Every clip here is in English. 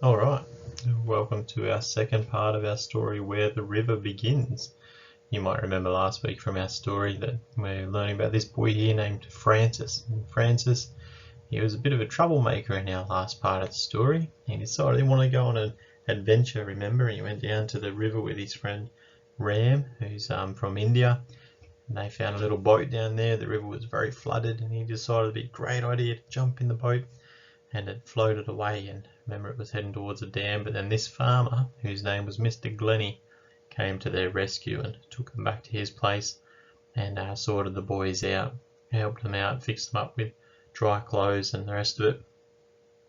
Alright, welcome to our second part of our story, Where the River Begins. You might remember last week from our story that we're learning about this boy here named Francis. And Francis, he was a bit of a troublemaker in our last part of the story. He decided he wanted to go on an adventure, remember? He went down to the river with his friend Ram, who's from India. And they found a little boat down there. The river was very flooded and he decided it'd be a great idea to jump in the boat, and it floated away, and remember it was heading towards a dam, but then this farmer, whose name was Mr. Glennie, came to their rescue and took them back to his place and sorted the boys out, helped them out, fixed them up with dry clothes and the rest of it.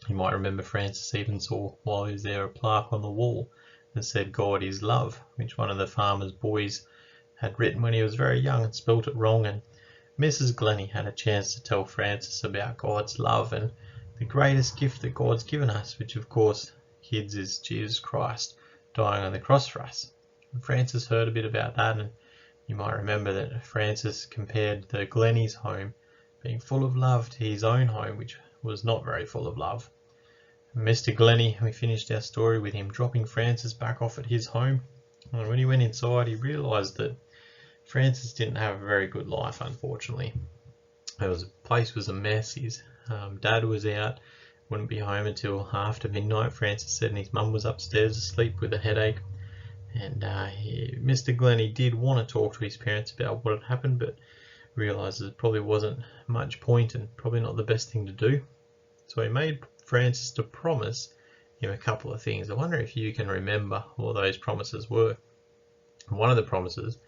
You might remember Francis even saw while he was there a plaque on the wall that said God is love, which one of the farmer's boys had written when he was very young and spelt it wrong, and Mrs. Glennie had a chance to tell Francis about God's love and the greatest gift that God's given us, which of course, kids, is Jesus Christ dying on the cross for us. And Francis heard a bit about that, and you might remember that Francis compared the Glennie's home being full of love to his own home, which was not very full of love. And Mr. Glennie, we finished our story with him dropping Francis back off at his home, and when he went inside he realised that Francis didn't have a very good life, unfortunately. The place was a mess. His dad was out, wouldn't be home until after midnight, Francis said, and his mum was upstairs asleep with a headache. And Mr. Glennie did want to talk to his parents about what had happened, but realised it probably wasn't much point and probably not the best thing to do. So he made Francis to promise him a couple of things. I wonder if you can remember what those promises were. One of the promises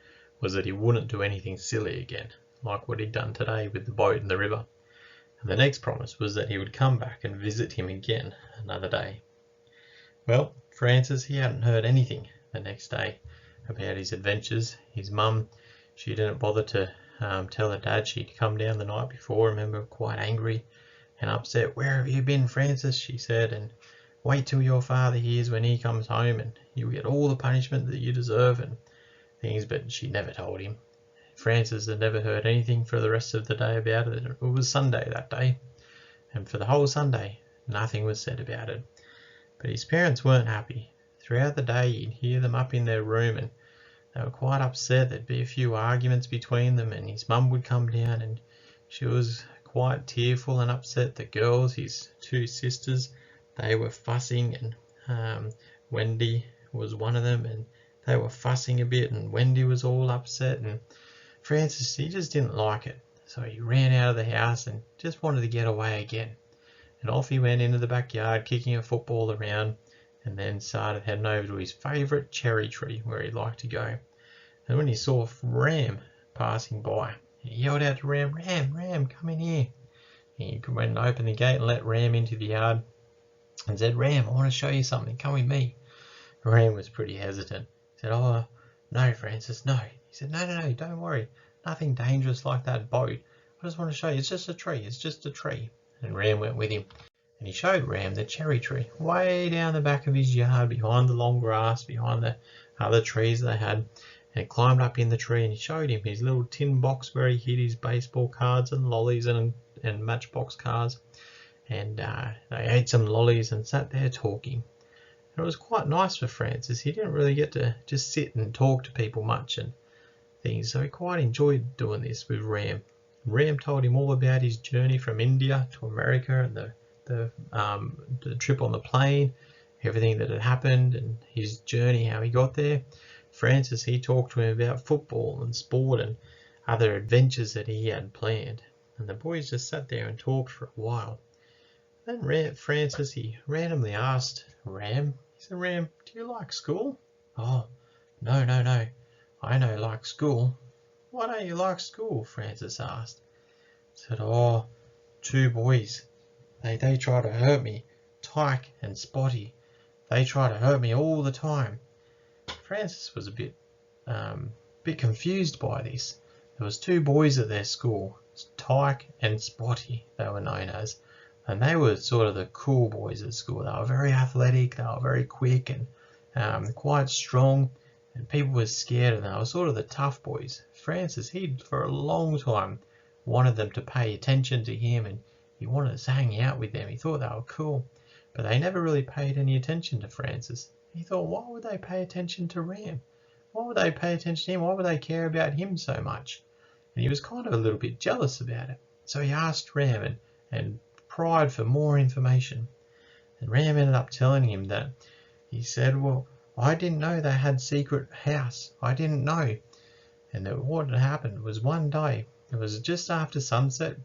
was that he wouldn't do anything silly again, like what he'd done today with the boat in the river. And the next promise was that he would come back and visit him again another day. Well, Francis, he hadn't heard anything the next day about his adventures. His mum, she didn't bother to tell her dad. She'd come down the night before, remember, quite angry and upset. "Where have you been, Francis?" she said, "and wait till your father hears when he comes home, and you'll get all the punishment that you deserve," and things. But she never told him. Francis had never heard anything for the rest of the day about it. It was Sunday that day, and for the whole Sunday nothing was said about it. But his parents weren't happy. Throughout the day you'd hear them up in their room, and they were quite upset. There'd be a few arguments between them, and his mum would come down and she was quite tearful and upset. The girls, his two sisters, they were fussing, and Wendy was one of them, and they were fussing a bit, and Wendy was all upset, and Francis, he just didn't like it. So he ran out of the house and just wanted to get away again. And off he went into the backyard, kicking a football around, and then started heading over to his favourite cherry tree where he liked to go. And when he saw Ram passing by, he yelled out to Ram, "Ram, come in here." He went and opened the gate and let Ram into the yard and said, "Ram, I want to show you something, come with me." Ram was pretty hesitant. He said, "Oh, no, Francis, no." He said, No, don't worry. Nothing dangerous like that boat. I just want to show you. It's just a tree. It's just a tree." And Ram went with him. And he showed Ram the cherry tree way down the back of his yard, behind the long grass, behind the other trees they had. And he climbed up in the tree and he showed him his little tin box where he hid his baseball cards and lollies and matchbox cars. And they ate some lollies and sat there talking. And it was quite nice for Francis. He didn't really get to just sit and talk to people much and things, so he quite enjoyed doing this with Ram. Ram told him all about his journey from India to America and the trip on the plane, everything that had happened and his journey, how he got there. Francis, he talked to him about football and sport and other adventures that he had planned, and the boys just sat there and talked for a while. Then Francis, he randomly asked Ram, he said, "Ram, do you like school?" "Oh, no, I don't like school." "Why don't you like school?" Francis asked. He said, "Oh, two boys. They try to hurt me. Tyke and Spotty. They try to hurt me all the time." Francis was a bit confused by this. There was two boys at their school, Tyke and Spotty, they were known as, and they were sort of the cool boys at school. They were very athletic, they were very quick and quite strong. And people were scared of them. They were sort of the tough boys. Francis, he'd for a long time wanted them to pay attention to him, and he wanted to hang out with them. He thought they were cool. but they never really paid any attention to Francis. He thought, why would they pay attention to Ram? Why would they pay attention to him? Why would they care about him so much? And he was kind of a little bit jealous about it. So he asked Ram and pried for more information. And Ram ended up telling him that he said, well, I didn't know they had secret house. I didn't know. And that what had happened was one day, it was just after sunset,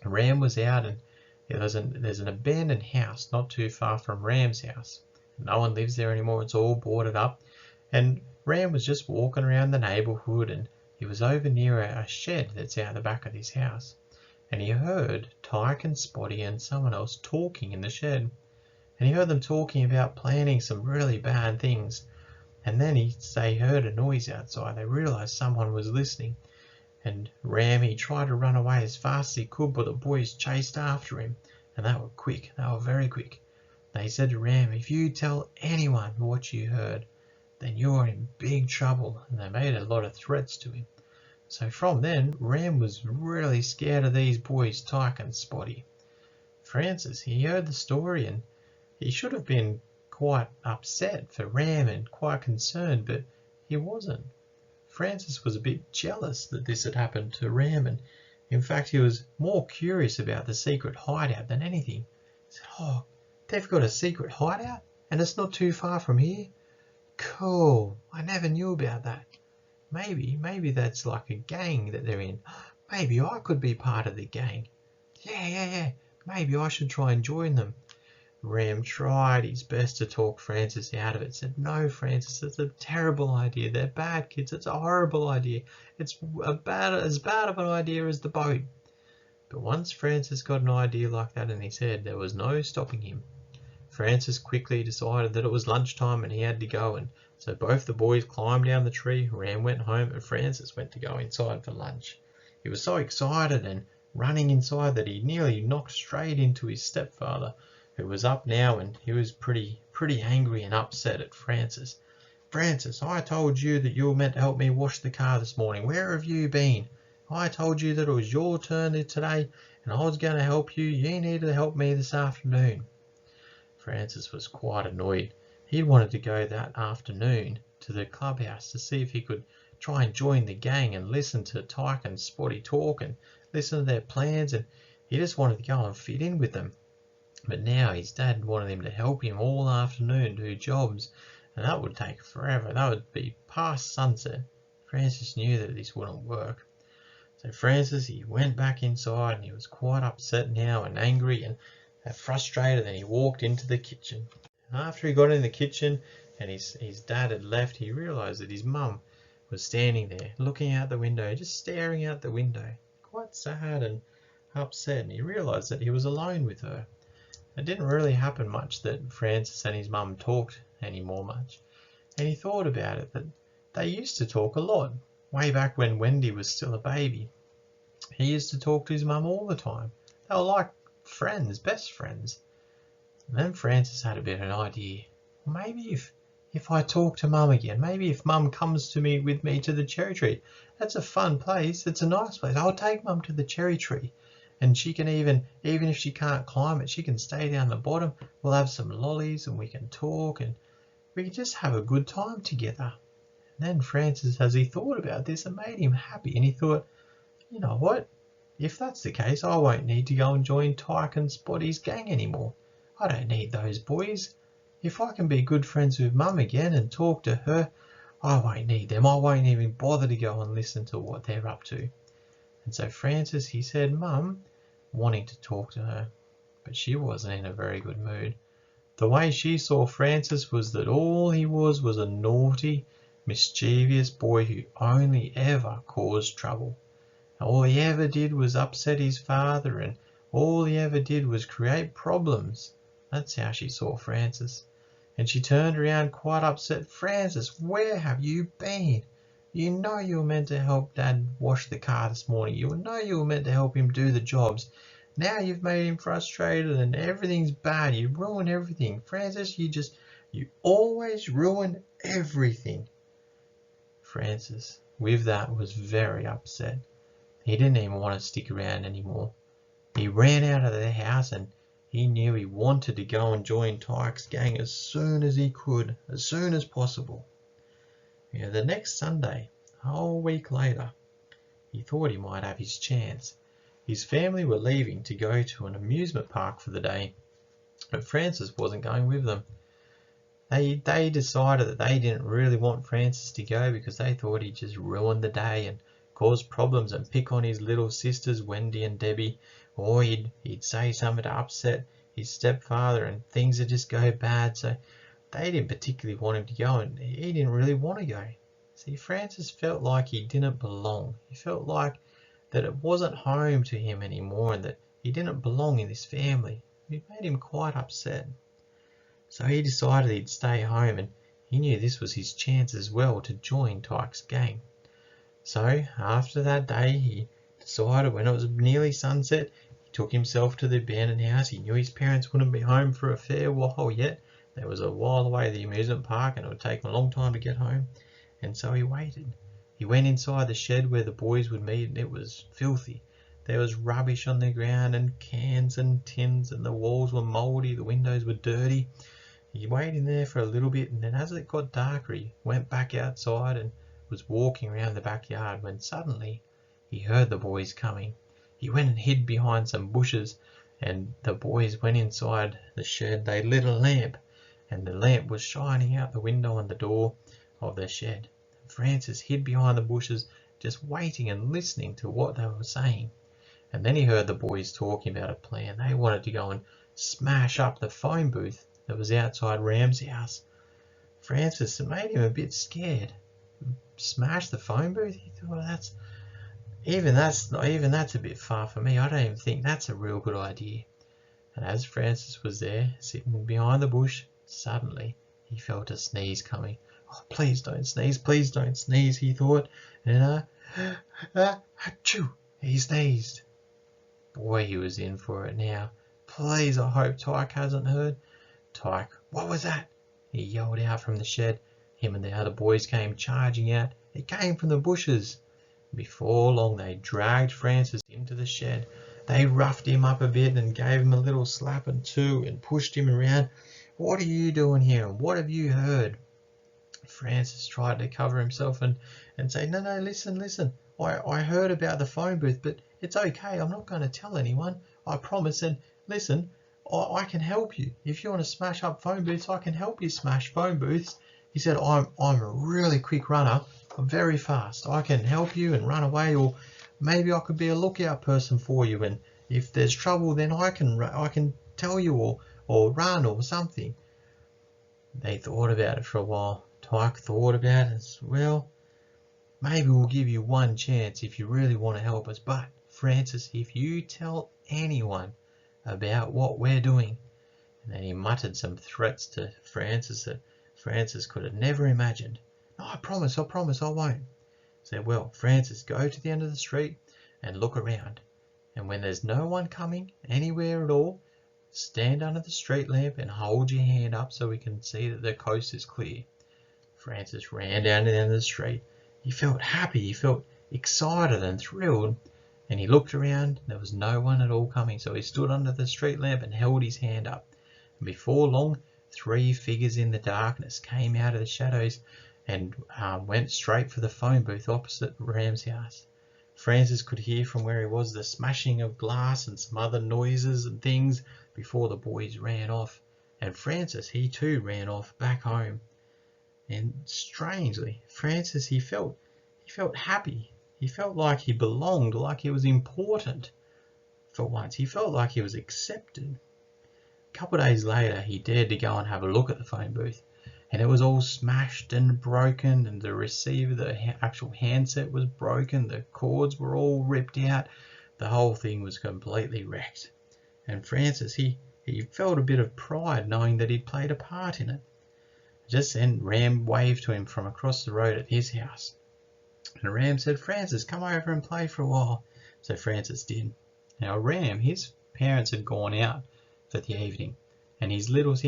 Ram was out and there's an abandoned house not too far from Ram's house. No one lives there anymore. It's all boarded up. And Ram was just walking around the neighborhood and he was over near a shed that's out the back of his house. And he heard Tyke and Spotty and someone else talking in the shed. And he heard them talking about planning some really bad things. And then they heard a noise outside. They realized someone was listening. And Ram, he tried to run away as fast as he could, but the boys chased after him. And they were quick. They were very quick. They said to Ram, if you tell anyone what you heard, then you're in big trouble. And they made a lot of threats to him. So from then, Ram was really scared of these boys, Tyke and Spotty. Francis, he heard the story and he should have been quite upset for Ram and quite concerned, but he wasn't. Francis was a bit jealous that this had happened to Ram, and in fact he was more curious about the secret hideout than anything. He said, oh, they've got a secret hideout and it's not too far from here? Cool, I never knew about that. Maybe that's like a gang that they're in. Maybe I could be part of the gang. Yeah, maybe I should try and join them. Ram tried his best to talk Francis out of it. Said, no, Francis, it's a terrible idea. They're bad kids. It's a horrible idea. It's as bad of an idea as the boat. But once Francis got an idea like that in his head, there was no stopping him. Francis quickly decided that it was lunchtime and he had to go, and so both the boys climbed down the tree. Ram went home and Francis went to go inside for lunch. He was so excited and running inside that he nearly knocked straight into his stepfather, who was up now, and he was pretty angry and upset at Francis. Francis, I told you that you were meant to help me wash the car this morning. Where have you been? I told you that it was your turn today and I was going to help you. You needed to help me this afternoon. Francis was quite annoyed. He wanted to go that afternoon to the clubhouse to see if he could try and join the gang and listen to Tyke and Spotty talk and listen to their plans, and he just wanted to go and fit in with them. But now his dad wanted him to help him all afternoon do jobs, and that would take forever. That would be past sunset. Francis knew that this wouldn't work. So Francis, he went back inside and he was quite upset now and angry and frustrated, and he walked into the kitchen. After he got in the kitchen and his dad had left, he realised that his mum was standing there looking out the window, just staring out the window, quite sad and upset, and he realised that he was alone with her. It didn't really happen much that Francis and his mum talked anymore much, and he thought about it, that they used to talk a lot, way back when Wendy was still a baby. He used to talk to his mum all the time. They were like friends, best friends. And then Francis had a bit of an idea. Maybe if I talk to Mum again, maybe if Mum comes to me with me to the cherry tree, that's a fun place, it's a nice place. I'll take Mum to the cherry tree. And she can even if she can't climb it, she can stay down the bottom. We'll have some lollies and we can talk and we can just have a good time together. And then Francis, as he thought about this, it made him happy, and he thought, you know what? If that's the case, I won't need to go and join Tyke and Spotty's gang anymore. I don't need those boys. If I can be good friends with Mum again and talk to her, I won't need them. I won't even bother to go and listen to what they're up to. And so Francis, he said, Mum, wanting to talk to her, but she wasn't in a very good mood. The way she saw Francis was that all he was a naughty, mischievous boy who only ever caused trouble. All he ever did was upset his father, and all he ever did was create problems. That's how she saw Francis. And she turned around quite upset. Francis, where have you been? You know you were meant to help Dad wash the car this morning. You know you were meant to help him do the jobs. Now you've made him frustrated and everything's bad. You ruined everything. Francis, you always ruin everything. Francis, with that, was very upset. He didn't even want to stick around anymore. He ran out of the house and He knew he wanted to go and join Tyke's gang as soon as he could, as soon as possible. The next Sunday, a whole week later, he thought he might have his chance. His family were leaving to go to an amusement park for the day, but Francis wasn't going with them. They decided that they didn't really want Francis to go because they thought he'd just ruin the day and cause problems and pick on his little sisters, Wendy and Debbie, or he'd say something to upset his stepfather and things would just go bad. So they didn't particularly want him to go, and he didn't really want to go. See, Francis felt like he didn't belong. He felt like that it wasn't home to him anymore and that he didn't belong in this family. It made him quite upset. So he decided he'd stay home, and he knew this was his chance as well to join Tyke's gang. So after that day, he decided when it was nearly sunset, he took himself to the abandoned house. He knew his parents wouldn't be home for a fair while yet. There was a while away at the amusement park and it would take him a long time to get home. And so he waited. He went inside the shed where the boys would meet, and it was filthy. There was rubbish on the ground and cans and tins, and the walls were mouldy, the windows were dirty. He waited in there for a little bit, and then as it got darker, he went back outside and was walking around the backyard when suddenly he heard the boys coming. He went and hid behind some bushes, and the boys went inside the shed. They lit a lamp, and the lamp was shining out the window and the door of the shed. Francis hid behind the bushes, just waiting and listening to what they were saying. And then he heard the boys talking about a plan. They wanted to go and smash up the phone booth that was outside Ram's house. Francis, it made him a bit scared. Smash the phone booth? He thought, well, that's a bit far for me. I don't even think that's a real good idea. And as Francis was there, sitting behind the bush, suddenly he felt a sneeze coming. Oh, please don't sneeze, he thought. And achoo, he sneezed. Boy, he was in for it now. Please, I hope Tyke hasn't heard. Tyke, what was that? He yelled out from the shed. Him and the other boys came charging out. It came from the bushes. Before long, they dragged Francis into the shed. They roughed him up a bit and gave him a little slap and two and pushed him around. What are you doing here? And what have you heard? Francis tried to cover himself and say, no, listen. I heard about the phone booth, but it's okay. I'm not going to tell anyone. I promise. And listen, I can help you. If you want to smash up phone booths, I can help you smash phone booths. He said, I'm a really quick runner. I'm very fast. I can help you and run away, or maybe I could be a lookout person for you. And if there's trouble, then I can tell you or run or something. They thought about it for a while. Tyke thought about it. Well, maybe we'll give you one chance if you really want to help us. But Francis, if you tell anyone about what we're doing, and then he muttered some threats to Francis that Francis could have never imagined. No, I promise, I won't. He said, well, Francis, go to the end of the street and look around. And when there's no one coming anywhere at all, stand under the street lamp and hold your hand up so we can see that the coast is clear. Francis ran down to the end of the street. He felt happy, he felt excited and thrilled, and he looked around. There was no one at all coming, so he stood under the street lamp and held his hand up. And before long, 3 figures in the darkness came out of the shadows and went straight for the phone booth opposite Ram's house. Francis could hear from where he was the smashing of glass and some other noises and things before the boys ran off. And Francis, he too ran off back home. And strangely, Francis, he felt happy. He felt like he belonged, like he was important. For once, he felt like he was accepted. A couple of days later, he dared to go and have a look at the phone booth. And it was all smashed and broken, and the receiver, the actual handset was broken, the cords were all ripped out. The whole thing was completely wrecked. And Francis, he felt a bit of pride knowing that he'd played a part in it. Just then, Ram waved to him from across the road at his house. And Ram said, Francis, come over and play for a while. So Francis did. Now Ram, his parents had gone out for the evening, and he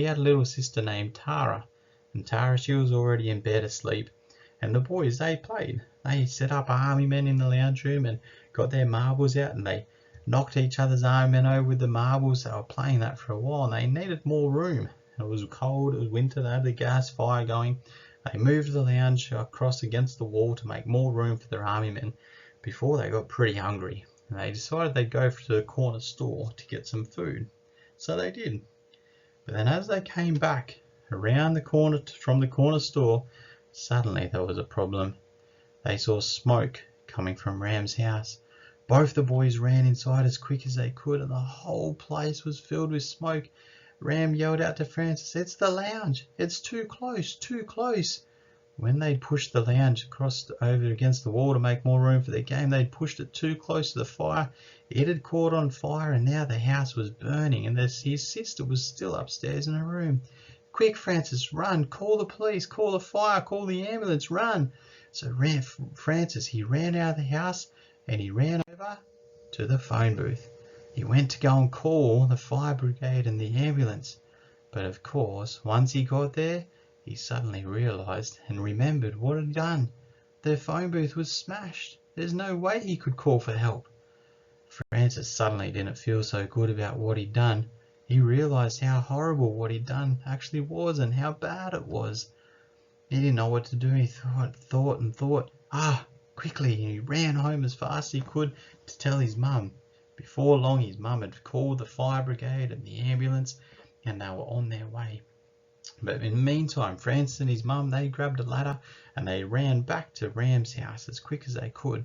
had a little sister named Tara. And Tara, she was already in bed asleep. And the boys, they played. They set up army men in the lounge room and got their marbles out, and they knocked each other's armmen over with the marbles. They were playing that for a while and they needed more room. It was cold, it was winter, they had the gas fire going. They moved the lounge across against the wall to make more room for their army men before they got pretty hungry. And they decided they'd go to the corner store to get some food. So they did. But then as they came back around the corner from the corner store, suddenly there was a problem. They saw smoke coming from Ram's house. Both the boys ran inside as quick as they could and the whole place was filled with smoke. Ram yelled out to Francis, "It's the lounge! It's too close, too close!" When they'd pushed the lounge across over against the wall to make more room for their game, they'd pushed it too close to the fire. It had caught on fire and now the house was burning and his sister was still upstairs in her room. "Quick, Francis, run! Call the police, call the fire, call the ambulance, run!" So Francis, he ran out of the house and he ran over to the phone booth. He went to go and call the fire brigade and the ambulance. But of course, once he got there, he suddenly realised and remembered what he'd done. The phone booth was smashed. There's no way he could call for help. Francis suddenly didn't feel so good about what he'd done. He realised how horrible what he'd done actually was and how bad it was. He didn't know what to do. He thought. Quickly, he ran home as fast as he could to tell his mum. Before long, his mum had called the fire brigade and the ambulance, and they were on their way. But in the meantime, Francis and his mum, they grabbed a ladder and they ran back to Ram's house as quick as they could.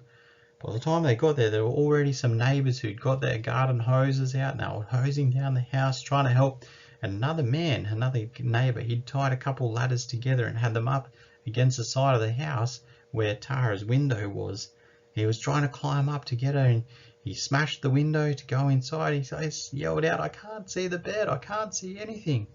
By the time they got there were already some neighbours who'd got their garden hoses out and they were hosing down the house trying to help. And another neighbour, he'd tied a couple ladders together and had them up against the side of the house where Tara's window was. He was trying to climb up to get her and he smashed the window to go inside. He yelled out, "I can't see the bed, I can't see anything."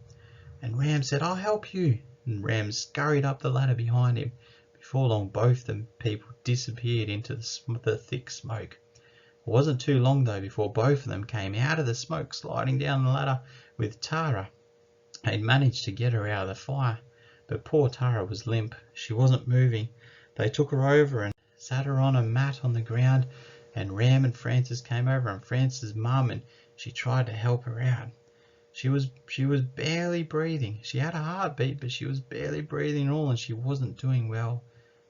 And Ram said, "I'll help you." And Ram scurried up the ladder behind him. Before long, both the people disappeared into the thick smoke. It wasn't too long though before both of them came out of the smoke, sliding down the ladder with Tara. They'd managed to get her out of the fire, but poor Tara was limp. She wasn't moving. They took her over and sat her on a mat on the ground, and Ram and Francis came over and Francis' mum, and she tried to help her out. She was barely breathing. She had a heartbeat, but she was barely breathing at all, and she wasn't doing well.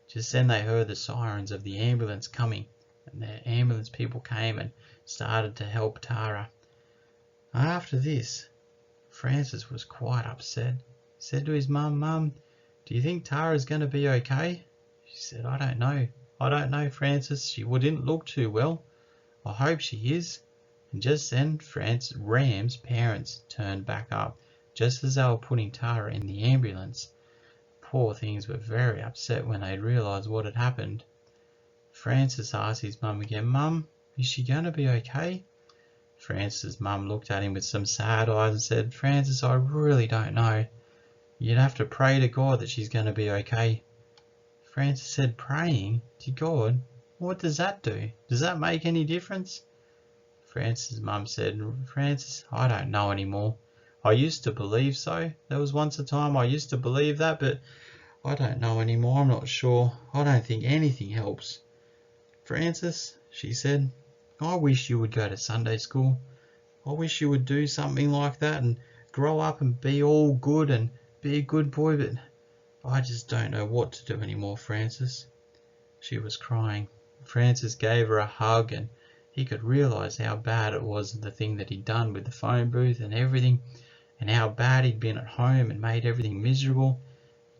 Just then they heard the sirens of the ambulance coming, and the ambulance people came and started to help Tara. After this, Francis was quite upset. He said to his mum, "Mum, do you think Tara's going to be okay?" She said, "I don't know. I don't know, Francis. She didn't look too well. I hope she is." And just then, Ram's parents turned back up, just as they were putting Tara in the ambulance. Poor things were very upset when they realised what had happened. Francis asked his mum again, "Mum, is she going to be okay?" Francis' mum looked at him with some sad eyes and said, "Francis, I really don't know. You'd have to pray to God that she's going to be okay." Francis said, "Praying to God? What does that do? Does that make any difference?" Francis' mum said, "Francis, I don't know anymore. I used to believe so. There was once a time I used to believe that, but I don't know anymore. I'm not sure. I don't think anything helps." "Francis," she said, "I wish you would go to Sunday school. I wish you would do something like that and grow up and be all good and be a good boy, but I just don't know what to do anymore, Francis." She was crying. Francis gave her a hug and he could realise how bad it was, the thing that he'd done with the phone booth and everything, and how bad he'd been at home and made everything miserable.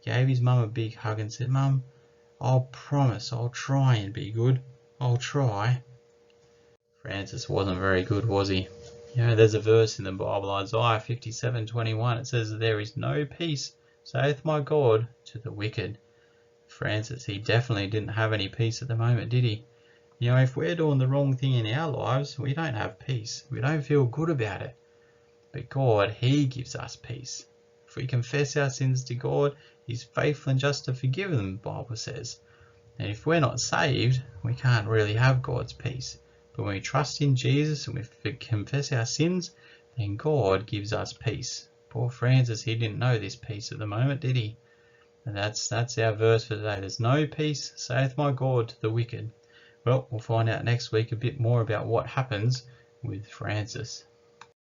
He gave his mum a big hug and said, "Mum, I'll promise I'll try and be good. I'll try." Francis wasn't very good, was he? You know, there's a verse in the Bible, Isaiah 57:21. It says, "There is no peace, saith my God, to the wicked." Francis, he definitely didn't have any peace at the moment, did he? You know, if we're doing the wrong thing in our lives, we don't have peace. We don't feel good about it. But God, He gives us peace. If we confess our sins to God, He's faithful and just to forgive them, the Bible says. And if we're not saved, we can't really have God's peace. But when we trust in Jesus and we confess our sins, then God gives us peace. Poor Francis, he didn't know this peace at the moment, did he? And that's our verse for today. There's no peace, saith my God, to the wicked. Well, we'll find out next week a bit more about what happens with Francis.